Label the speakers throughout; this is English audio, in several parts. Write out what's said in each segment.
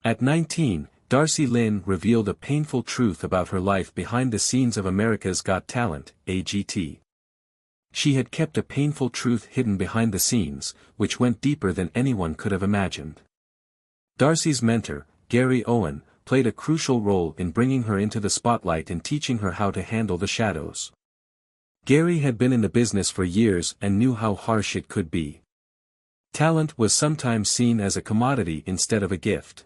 Speaker 1: At 19, Darci Lynne revealed a painful truth about her life behind the scenes of America's Got Talent, AGT. She had kept a painful truth hidden behind the scenes, which went deeper than anyone could have imagined. Darci's mentor, Gary Owen, played a crucial role in bringing her into the spotlight and teaching her how to handle the shadows. Gary had been in the business for years and knew how harsh it could be. Talent was sometimes seen as a commodity instead of a gift.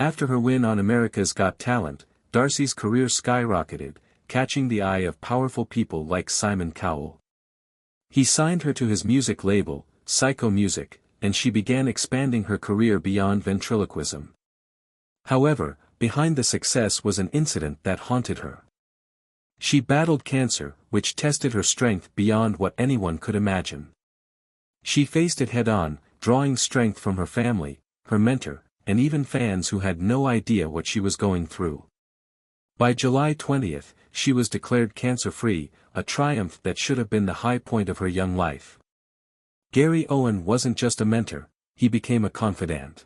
Speaker 1: After her win on America's Got Talent, Darci's career skyrocketed, catching the eye of powerful people like Simon Cowell. He signed her to his music label, Psycho Music, and she began expanding her career beyond ventriloquism. However, behind the success was an incident that haunted her. She battled cancer, which tested her strength beyond what anyone could imagine. She faced it head-on, drawing strength from her family, her mentor, and even fans who had no idea what she was going through. By July 20th, she was declared cancer-free, a triumph that should have been the high point of her young life. Gary Owen wasn't just a mentor, he became a confidant.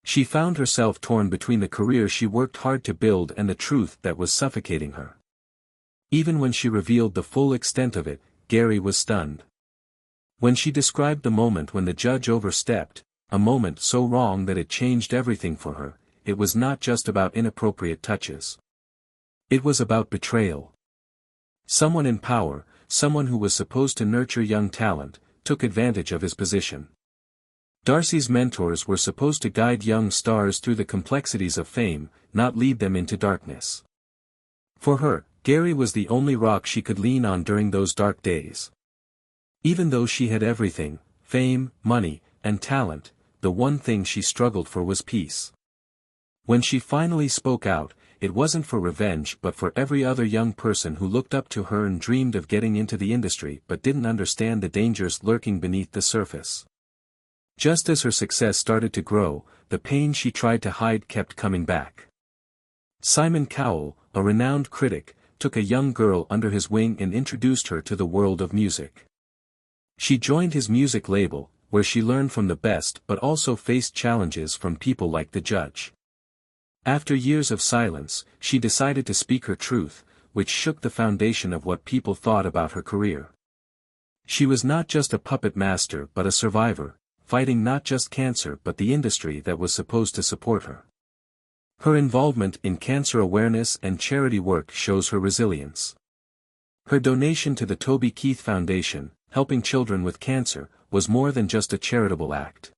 Speaker 1: She found herself torn between the career she worked hard to build and the truth that was suffocating her. Even when she revealed the full extent of it, Gary was stunned. When she described the moment when the judge overstepped, a moment so wrong that it changed everything for her, it was not just about inappropriate touches. It was about betrayal. Someone in power, someone who was supposed to nurture young talent, took advantage of his position. Darci's mentors were supposed to guide young stars through the complexities of fame, not lead them into darkness. For her, Gary was the only rock she could lean on during those dark days. Even though she had everything, fame, money, and talent, the one thing she struggled for was peace. When she finally spoke out, it wasn't for revenge but for every other young person who looked up to her and dreamed of getting into the industry but didn't understand the dangers lurking beneath the surface. Just as her success started to grow, the pain she tried to hide kept coming back. Simon Cowell, a renowned critic, took a young girl under his wing and introduced her to the world of music. She joined his music label, where she learned from the best but also faced challenges from people like the judge. After years of silence, she decided to speak her truth, which shook the foundation of what people thought about her career. She was not just a puppet master but a survivor, fighting not just cancer but the industry that was supposed to support her. Her involvement in cancer awareness and charity work shows her resilience. Her donation to the Toby Keith Foundation, helping children with cancer, was more than just a charitable act.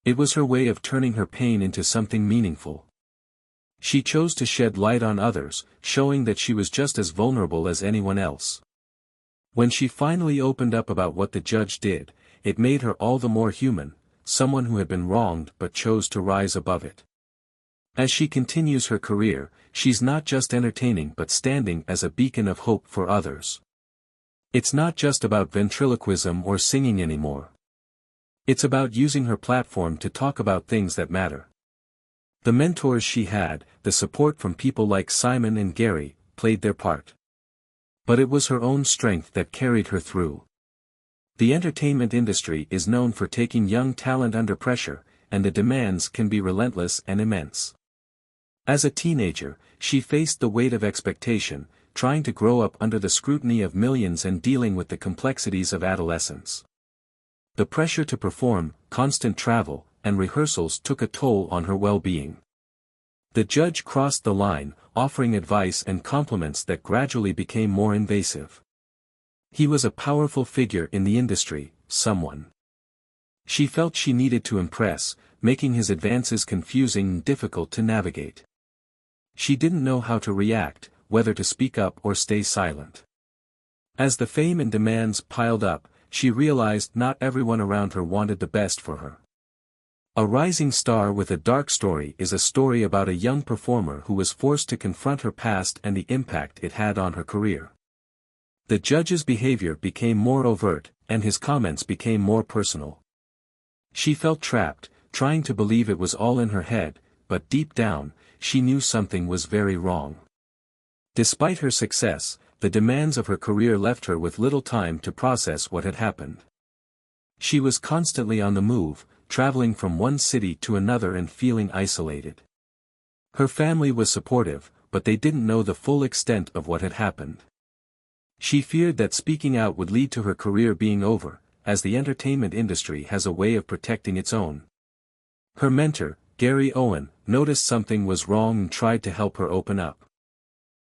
Speaker 1: It was her way of turning her pain into something meaningful. She chose to shed light on others, showing that she was just as vulnerable as anyone else. When she finally opened up about what the judge did, it made her all the more human, someone who had been wronged but chose to rise above it. As she continues her career, she's not just entertaining but standing as a beacon of hope for others. It's not just about ventriloquism or singing anymore. It's about using her platform to talk about things that matter. The mentors she had, the support from people like Simon and Gary, played their part. But it was her own strength that carried her through. The entertainment industry is known for taking young talent under pressure, and the demands can be relentless and immense. As a teenager, she faced the weight of expectation, trying to grow up under the scrutiny of millions and dealing with the complexities of adolescence. The pressure to perform, constant travel, and rehearsals took a toll on her well-being. The judge crossed the line, offering advice and compliments that gradually became more invasive. He was a powerful figure in the industry, someone she felt she needed to impress, making his advances confusing and difficult to navigate. She didn't know how to react, whether to speak up or stay silent. As the fame and demands piled up, she realized not everyone around her wanted the best for her. A rising star with a dark story is a story about a young performer who was forced to confront her past and the impact it had on her career. The judge's behavior became more overt, and his comments became more personal. She felt trapped, trying to believe it was all in her head, but deep down, she knew something was very wrong. Despite her success, the demands of her career left her with little time to process what had happened. She was constantly on the move, traveling from one city to another and feeling isolated. Her family was supportive, but they didn't know the full extent of what had happened. She feared that speaking out would lead to her career being over, as the entertainment industry has a way of protecting its own. Her mentor, Gary Owen, noticed something was wrong and tried to help her open up.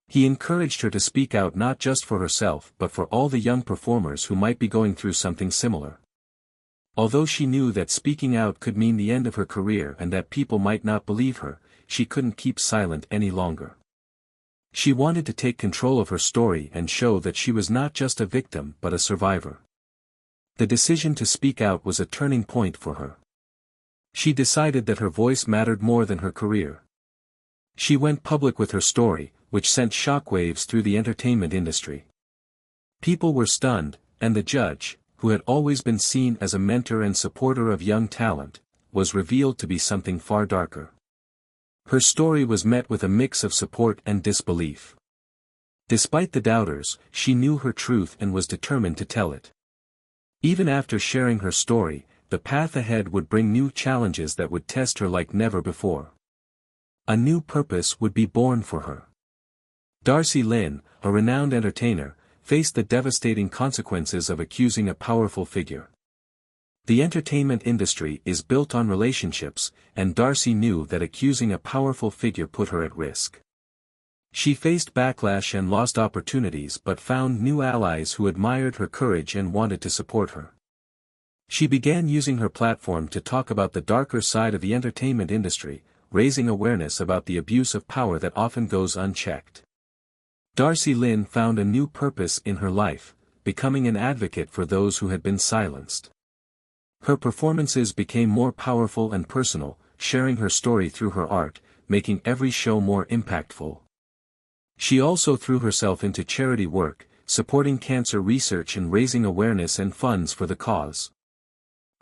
Speaker 1: He encouraged her to speak out not just for herself but for all the young performers who might be going through something similar. Although she knew that speaking out could mean the end of her career and that people might not believe her, she couldn't keep silent any longer. She wanted to take control of her story and show that she was not just a victim but a survivor. The decision to speak out was a turning point for her. She decided that her voice mattered more than her career. She went public with her story, which sent shockwaves through the entertainment industry. People were stunned, and the judge, who had always been seen as a mentor and supporter of young talent, was revealed to be something far darker. Her story was met with a mix of support and disbelief. Despite the doubters, she knew her truth and was determined to tell it. Even after sharing her story, the path ahead would bring new challenges that would test her like never before. A new purpose would be born for her. Darci Lynne, a renowned entertainer, faced the devastating consequences of accusing a powerful figure. The entertainment industry is built on relationships, and Darci knew that accusing a powerful figure put her at risk. She faced backlash and lost opportunities but found new allies who admired her courage and wanted to support her. She began using her platform to talk about the darker side of the entertainment industry, raising awareness about the abuse of power that often goes unchecked. Darci Lynne found a new purpose in her life, becoming an advocate for those who had been silenced. Her performances became more powerful and personal, sharing her story through her art, making every show more impactful. She also threw herself into charity work, supporting cancer research and raising awareness and funds for the cause.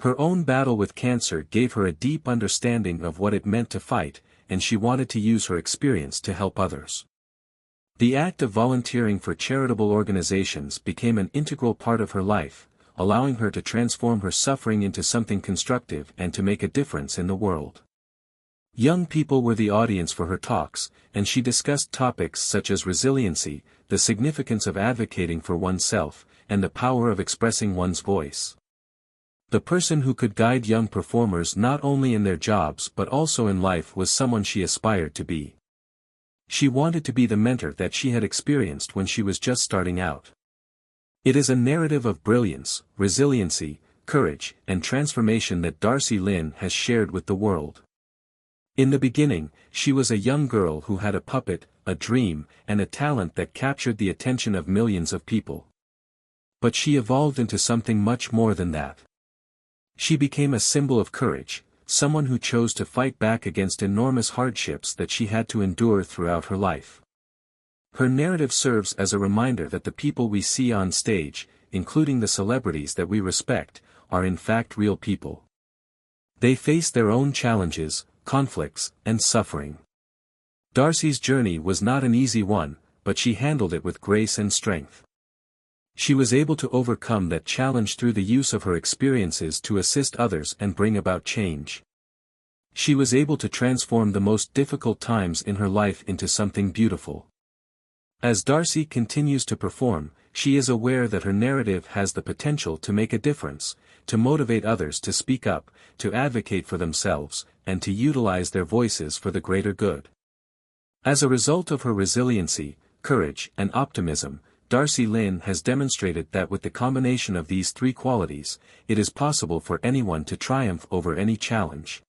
Speaker 1: Her own battle with cancer gave her a deep understanding of what it meant to fight, and she wanted to use her experience to help others. The act of volunteering for charitable organizations became an integral part of her life, allowing her to transform her suffering into something constructive and to make a difference in the world. Young people were the audience for her talks, and she discussed topics such as resiliency, the significance of advocating for oneself, and the power of expressing one's voice. The person who could guide young performers not only in their jobs but also in life was someone she aspired to be. She wanted to be the mentor that she had experienced when she was just starting out. It is a narrative of brilliance, resiliency, courage, and transformation that Darci Lynne has shared with the world. In the beginning, she was a young girl who had a puppet, a dream, and a talent that captured the attention of millions of people. But she evolved into something much more than that. She became a symbol of courage, someone who chose to fight back against enormous hardships that she had to endure throughout her life. Her narrative serves as a reminder that the people we see on stage, including the celebrities that we respect, are in fact real people. They face their own challenges, conflicts, and suffering. Darci's journey was not an easy one, but she handled it with grace and strength. She was able to overcome that challenge through the use of her experiences to assist others and bring about change. She was able to transform the most difficult times in her life into something beautiful. As Darci continues to perform, she is aware that her narrative has the potential to make a difference, to motivate others to speak up, to advocate for themselves, and to utilize their voices for the greater good. As a result of her resiliency, courage, and optimism, Darci Lynne has demonstrated that with the combination of these three qualities, it is possible for anyone to triumph over any challenge.